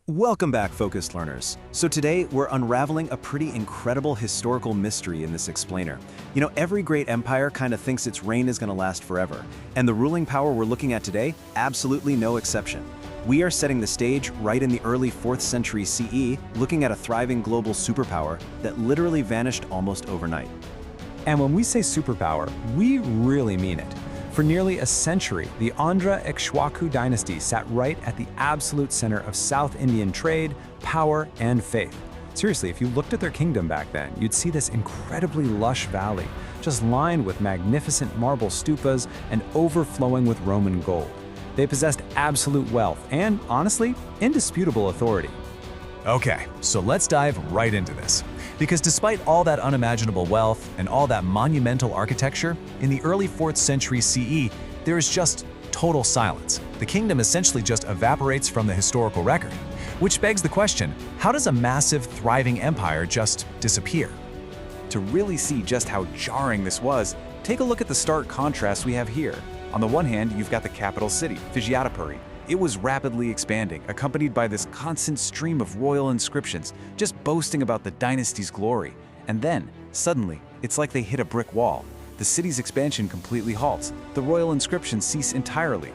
Welcome back, focused learners. So today, we're unraveling a pretty incredible historical mystery in this explainer. Every great empire kind of thinks its reign is going to last forever, and the ruling power we're looking at today, absolutely no exception. We are setting the stage right in the early 4th century CE, looking at a thriving global superpower that literally vanished almost overnight. And when we say superpower, we really mean it. For nearly a century, the Andhra Ikshvaku dynasty sat right at the absolute center of South Indian trade, power, and faith. Seriously, if you looked at their kingdom back then, you'd see this incredibly lush valley, just lined with magnificent marble stupas and overflowing with Roman gold. They possessed absolute wealth and, honestly, indisputable authority. Okay, so let's dive right into this. Because despite all that unimaginable wealth and all that monumental architecture, in the early 4th century CE, there is just total silence. The kingdom essentially just evaporates from the historical record. Which begs the question, how does a massive, thriving empire just disappear? To really see just how jarring this was, take a look at the stark contrast we have here. On the one hand, you've got the capital city, Vijayapuri. It was rapidly expanding, accompanied by this constant stream of royal inscriptions, just boasting about the dynasty's glory. And then, suddenly, it's like they hit a brick wall. The city's expansion completely halts. The royal inscriptions cease entirely.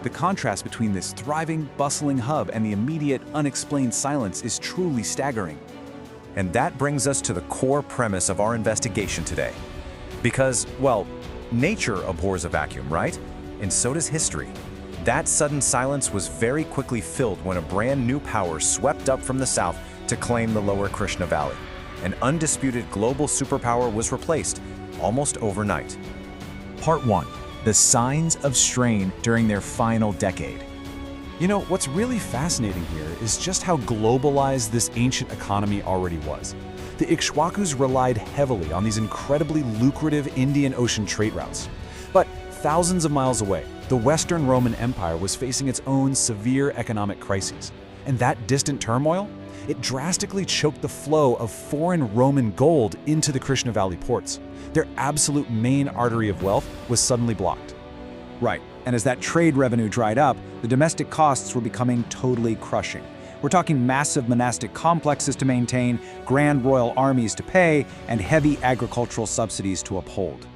The contrast between this thriving, bustling hub and the immediate, unexplained silence is truly staggering. And that brings us to the core premise of our investigation today. Because, well, nature abhors a vacuum, right? And so does history. That sudden silence was very quickly filled when a brand new power swept up from the south to claim the lower Krishna Valley. An undisputed global superpower was replaced, almost overnight. Part 1. The signs of strain during their final decade. What's really fascinating here is just how globalized this ancient economy already was. The Ikshvakus relied heavily on these incredibly lucrative Indian Ocean trade routes. But thousands of miles away, the Western Roman Empire was facing its own severe economic crises. And that distant turmoil, it drastically choked the flow of foreign Roman gold into the Krishna Valley ports. Their absolute main artery of wealth was suddenly blocked. Right, and as that trade revenue dried up, the domestic costs were becoming totally crushing. We're talking massive monastic complexes to maintain, grand royal armies to pay, and heavy agricultural subsidies to uphold.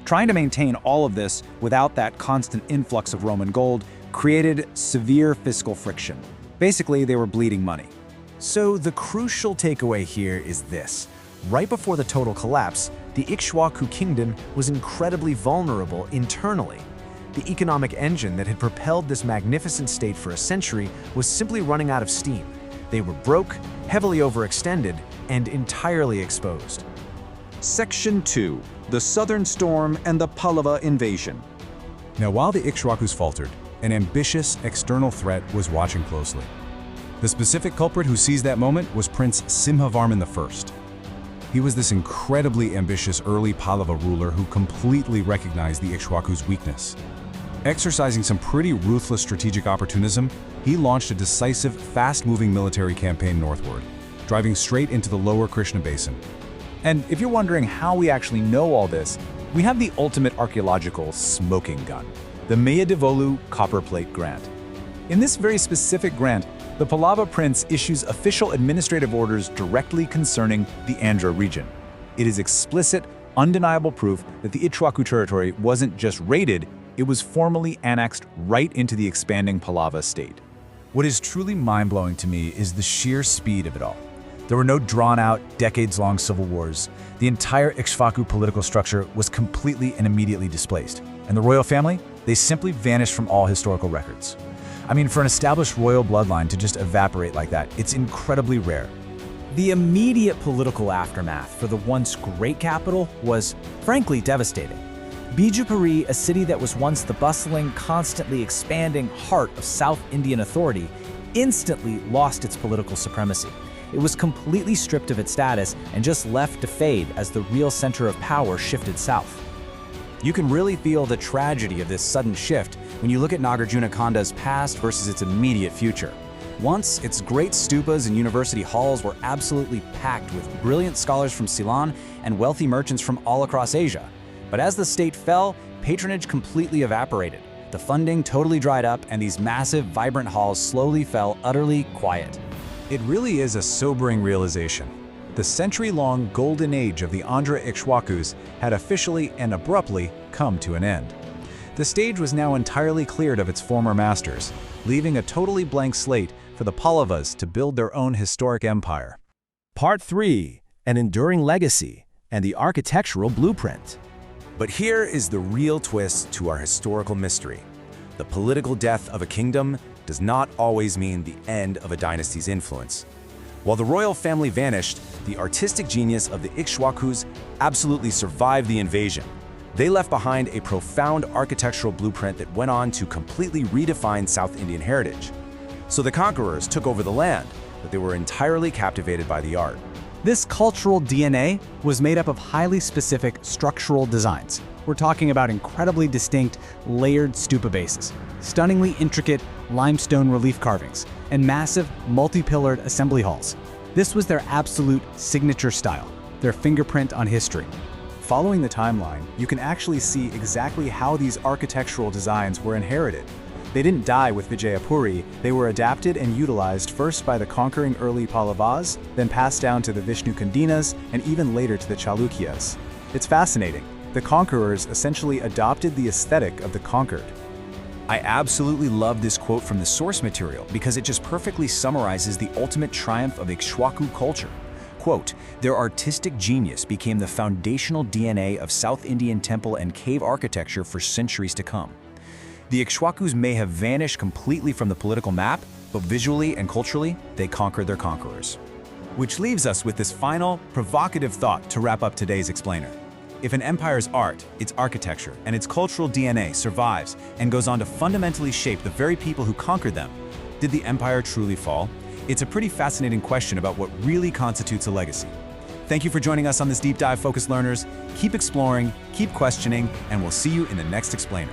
Trying to maintain all of this without that constant influx of Roman gold created severe fiscal friction. Basically, they were bleeding money. So the crucial takeaway here is this. Right before the total collapse, the Ikshvaku kingdom was incredibly vulnerable internally. The economic engine that had propelled this magnificent state for a century was simply running out of steam. They were broke, heavily overextended, and entirely exposed. Section 2. The Southern Storm and the Pallava Invasion. Now, while the Ikshvakus faltered, an ambitious external threat was watching closely. The specific culprit who seized that moment was Prince Simhavarman I. He was this incredibly ambitious early Pallava ruler who completely recognized the Ikshvakus' weakness. Exercising some pretty ruthless strategic opportunism, he launched a decisive, fast-moving military campaign northward, driving straight into the lower Krishna basin. And if you're wondering how we actually know all this, we have the ultimate archaeological smoking gun, the Mayidavolu copperplate grant. In this very specific grant, the Pallava prince issues official administrative orders directly concerning the Andhra region. It is explicit, undeniable proof that the Ikshvaku territory wasn't just raided, it was formally annexed right into the expanding Pallava state. What is truly mind-blowing to me is the sheer speed of it all. There were no drawn-out, decades-long civil wars. The entire Ikshvaku political structure was completely and immediately displaced. And the royal family? They simply vanished from all historical records. I mean, for an established royal bloodline to just evaporate like that, it's incredibly rare. The immediate political aftermath for the once great capital was, frankly, devastating. Vijayapuri, a city that was once the bustling, constantly expanding heart of South Indian authority, instantly lost its political supremacy. It was completely stripped of its status and just left to fade as the real center of power shifted south. You can really feel the tragedy of this sudden shift when you look at Nagarjunakonda's past versus its immediate future. Once, its great stupas and university halls were absolutely packed with brilliant scholars from Ceylon and wealthy merchants from all across Asia. But as the state fell, patronage completely evaporated. The funding totally dried up, and these massive, vibrant halls slowly fell utterly quiet. It really is a sobering realization. The century-long golden age of the Andhra Ikshvakus had officially and abruptly come to an end. The stage was now entirely cleared of its former masters, leaving a totally blank slate for the Pallavas to build their own historic empire. Part 3, an enduring legacy and the architectural blueprint. But here is the real twist to our historical mystery. The political death of a kingdom does not always mean the end of a dynasty's influence. While the royal family vanished, the artistic genius of the Ikshvakus absolutely survived the invasion. They left behind a profound architectural blueprint that went on to completely redefine South Indian heritage. So the conquerors took over the land, but they were entirely captivated by the art. This cultural DNA was made up of highly specific structural designs. We're talking about incredibly distinct, layered stupa bases, stunningly intricate limestone relief carvings, and massive, multi-pillared assembly halls. This was their absolute signature style, their fingerprint on history. Following the timeline, you can actually see exactly how these architectural designs were inherited. They didn't die with Vijayapuri, they were adapted and utilized first by the conquering Early Pallavas, then passed down to the Vishnukundinas, and even later to the Chalukyas. It's fascinating. The conquerors essentially adopted the aesthetic of the conquered. I absolutely love this quote from the source material because it just perfectly summarizes the ultimate triumph of Ikshvaku culture. Quote, "Their artistic genius became the foundational DNA of South Indian temple and cave architecture for centuries to come. The Ikshvakus may have vanished completely from the political map, but visually and culturally, they conquered their conquerors." Which leaves us with this final, provocative thought to wrap up today's explainer. If an empire's art, its architecture, and its cultural DNA survives and goes on to fundamentally shape the very people who conquered them, did the empire truly fall? It's a pretty fascinating question about what really constitutes a legacy. Thank you for joining us on this deep dive, focused learners. Keep exploring, keep questioning, and we'll see you in the next explainer.